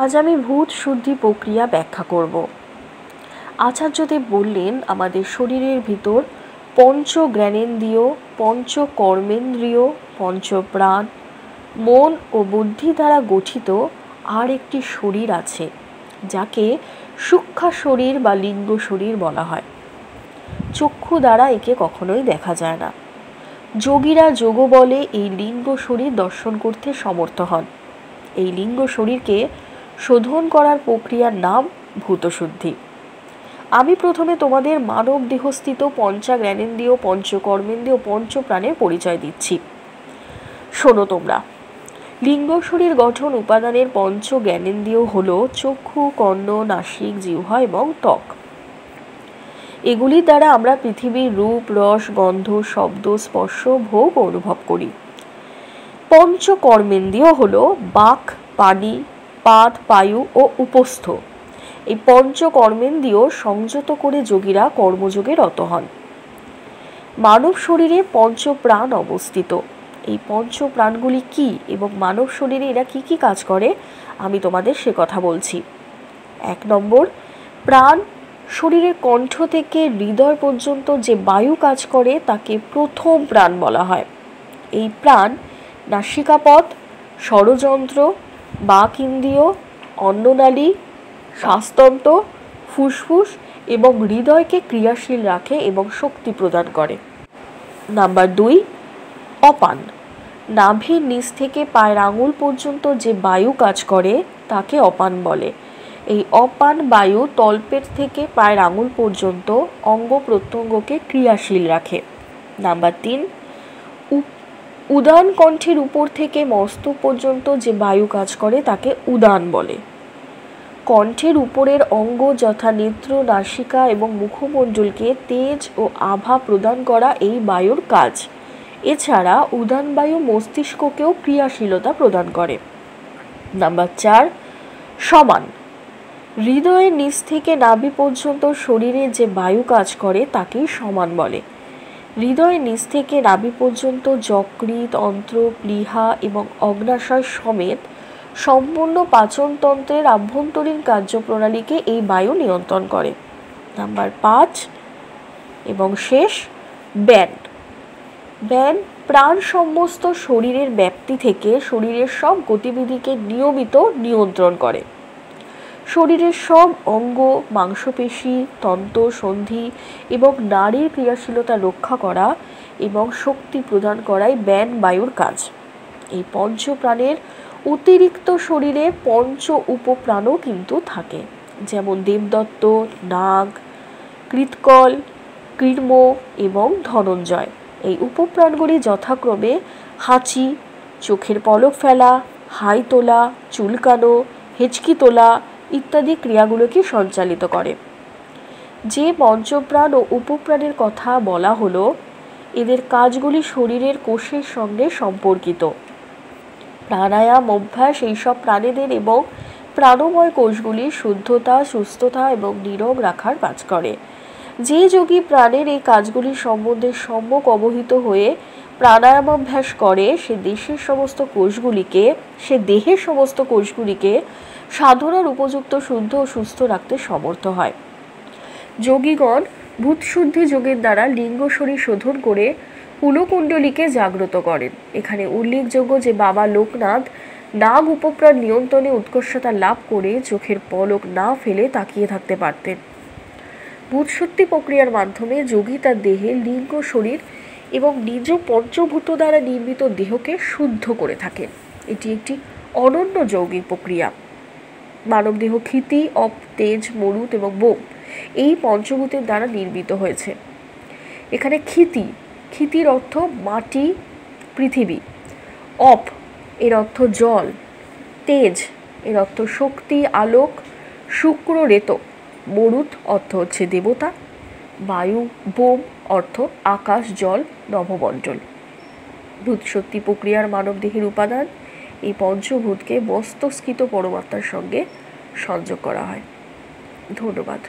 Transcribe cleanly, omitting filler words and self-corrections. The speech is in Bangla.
আজ আমি ভূত শুদ্ধি প্রক্রিয়া ব্যাখ্যা করব। আচার্যদেব বললেন, আমাদের শরীরের ভিতর পঞ্চ জ্ঞানেন্দ্রিয়, পঞ্চ কর্মেন্দ্রিয়, পঞ্চপ্রাণ, মন ও বুদ্ধি দ্বারা গঠিত আর একটি শরীর আছে, যাকে সূক্ষ্ম শরীর বা লিঙ্গ শরীর বলা হয়। চক্ষু দ্বারা একে কখনোই দেখা যায় না। যোগীরা যোগ বলে এই লিঙ্গ শরীর দর্শন করতে সমর্থ হন। এই লিঙ্গ শরীরকে শোধন করার প্রক্রিয়ার নাম ভূতশুদ্ধি। আমি প্রথমে তোমাদের মানব দেহস্থিত পঞ্চা জ্ঞানেন্দ্রিয়, পঞ্চকর্মেন্দ্রিয়, পঞ্চপ্রাণের পরিচয় দিচ্ছি। শোনো তোমরা। লিঙ্গ শরীর গঠন উপাদানের পঞ্চ জ্ঞানেন্দ্রিয় হল চক্ষু, কর্ণ, নাসিক, জিহ্বা এবং ত্বক। এগুলির দ্বারা আমরা পৃথিবীর রূপ, রস, গন্ধ, শব্দ, স্পর্শ, ভোগ অনুভব করি। পঞ্চকর্মেন্দ্রিয় হল বাক, পানি, পাদ, বায়ু ও উপস্থ। এই পঞ্চকর্মেন্দ্রিয় সংযত করে যোগীরা কর্মযোগে রত হন। মানব শরীরে পঞ্চপ্রাণ অবস্থিত। এই পঞ্চপ্রাণগুলি কি এবং মানব শরীরে এরা কি কি কাজ করে আমি তোমাদের সে কথা বলছি। 1 নম্বর, প্রাণ। শরীরের কণ্ঠ থেকে হৃদয় পর্যন্ত যে বায়ু কাজ করে তাকে প্রথম প্রাণ বলা হয়। এই প্রাণ নাসিকাপথ, স্বরযন্ত্র, বাক ইন্দ্রিয়, অন্ননালী, শ্বাসতন্ত্র, ফুসফুস এবং হৃদয়কে ক্রিয়াশীল রাখে এবং শক্তি প্রদান করে। Number 2, upon. নাভির নিচ থেকে পায়ের আঙুল পর্যন্ত যে বায়ু কাজ করে তাকে অপান বলে। এই অপান বায়ু তলপেট থেকে পায়ের আঙুল পর্যন্ত অঙ্গ প্রত্যঙ্গকে ক্রিয়াশীল রাখে। নাম্বার 3, উদান। কণ্ঠের উপর থেকে মস্তক পর্যন্ত যে বায়ু কাজ করে তাকে উদান বলে। কণ্ঠের উপরের অঙ্গ যথা নেত্র, নাসিকা এবং মুখমণ্ডলকে তেজ ও আভা প্রদান করা এই বায়ুর কাজ। এছাড়া উদান বায়ু মস্তিষ্ককেও ক্রিয়াশীলতা প্রদান করে। নাম্বার 4, সমান। হৃদয়ের নিচ থেকে নাভি পর্যন্ত শরীরে যে বায়ু কাজ করে তাকেই সমান বলে। হৃদয়ের নিচ থেকে নাভি পর্যন্ত যকৃৎ, অন্ত্র, প্লীহা এবং অগ্নাশয় সমেত সম্পূর্ণ পাচনতন্ত্রের আভ্যন্তরীণ কার্যপ্রণালীকে এই বায়ু নিয়ন্ত্রণ করে। নাম্বার 5 এবং শেষ, ব্যান। ব্যান প্রাণ সমস্ত শরীরের ব্যাপ্তি থেকে শরীরের সব গতিবিধিকে নিয়মিত নিয়ন্ত্রণ করে। শরীরের সব অঙ্গ, মাংসপেশি, তন্তু, সন্ধি এবং নাড়ির ক্রিয়াশীলতা রক্ষা করা এবং শক্তি প্রদান করাই ব্যান বায়ুর কাজ। এই পঞ্চপ্রাণের অতিরিক্ত শরীরে পঞ্চ উপপ্রাণও কিন্তু থাকে, যেমন দেবদত্ত, নাগ, কৃতকল, কৃর্ম এবং ধনঞ্জয়। এই উপপ্রাণগুলি যথাক্রমে হাঁচি, চোখের পলক ফেলা, হাই তোলা, চুলকানো, হেঁচকি তোলা ইত্যাদি ক্রিয়াগুলোকে সঞ্চালিত করে। যে পঞ্চপ্রাণ ও উপপ্রাণের কথা বলা হলো, এদের কাজগুলি শরীরের কোষের সঙ্গে সম্পর্কিত। প্রাণায়াম অভ্যাস এইসব প্রাণীদের এবং প্রাণময় কোষগুলির শুদ্ধতা, সুস্থতা এবং নীরোগ রাখার কাজ করে। যে যোগী প্রাণের এই কাজগুলি সম্বন্ধে সম্যক অবহিত হয়ে প্রাণায়াম অভ্যাস করে সে দেহের সমস্ত কোষগুলিকে সাধনার উপযুক্ত শুদ্ধ ও সুস্থ রাখতে সমর্থ হয়। যোগীগণ ভূতশুদ্ধি যোগের দ্বারা লিঙ্গ শরীর শোধন করে কুলকুণ্ডলীকে জাগ্রত করেন। এখানে উল্লেখযোগ্য যে বাবা লোকনাথ নাগ উপপ্রাণ নিয়ন্ত্রণে উৎকর্ষতা লাভ করে চোখের পলক না ফেলে তাকিয়ে থাকতে পারতেন। ভূতশুদ্ধি প্রক্রিয়ার মাধ্যমে যোগী তার দেহে লিঙ্গ শরীর এবং নিজ পঞ্চভূত দ্বারা নির্মিত দেহকে শুদ্ধ করে থাকেন। এটি একটি অনন্য যৌগিক প্রক্রিয়া। মানব দেহ ক্ষিতি, অপ, তেজ, মরুত এবং বোম এই পঞ্চভূতের দ্বারা নির্মিত হয়েছে। এখানে ক্ষিতির অর্থ মাটি, পৃথিবী। অপ এর অর্থ জল, তেজ এর অর্থ শক্তি, আলোক, শুক্র, রেত। মরুত অর্থ হচ্ছে দেবতা, বায়ু, বোম অর্থ আকাশ, জল, নভমণ্ডল। ভূতশুদ্ধি প্রক্রিয়ার মানবদেহের উপাদান এই পঞ্চভূতকে মস্তস্কৃত পরমাত্মার সঙ্গে সংযোগ করা হয়। ধন্যবাদ।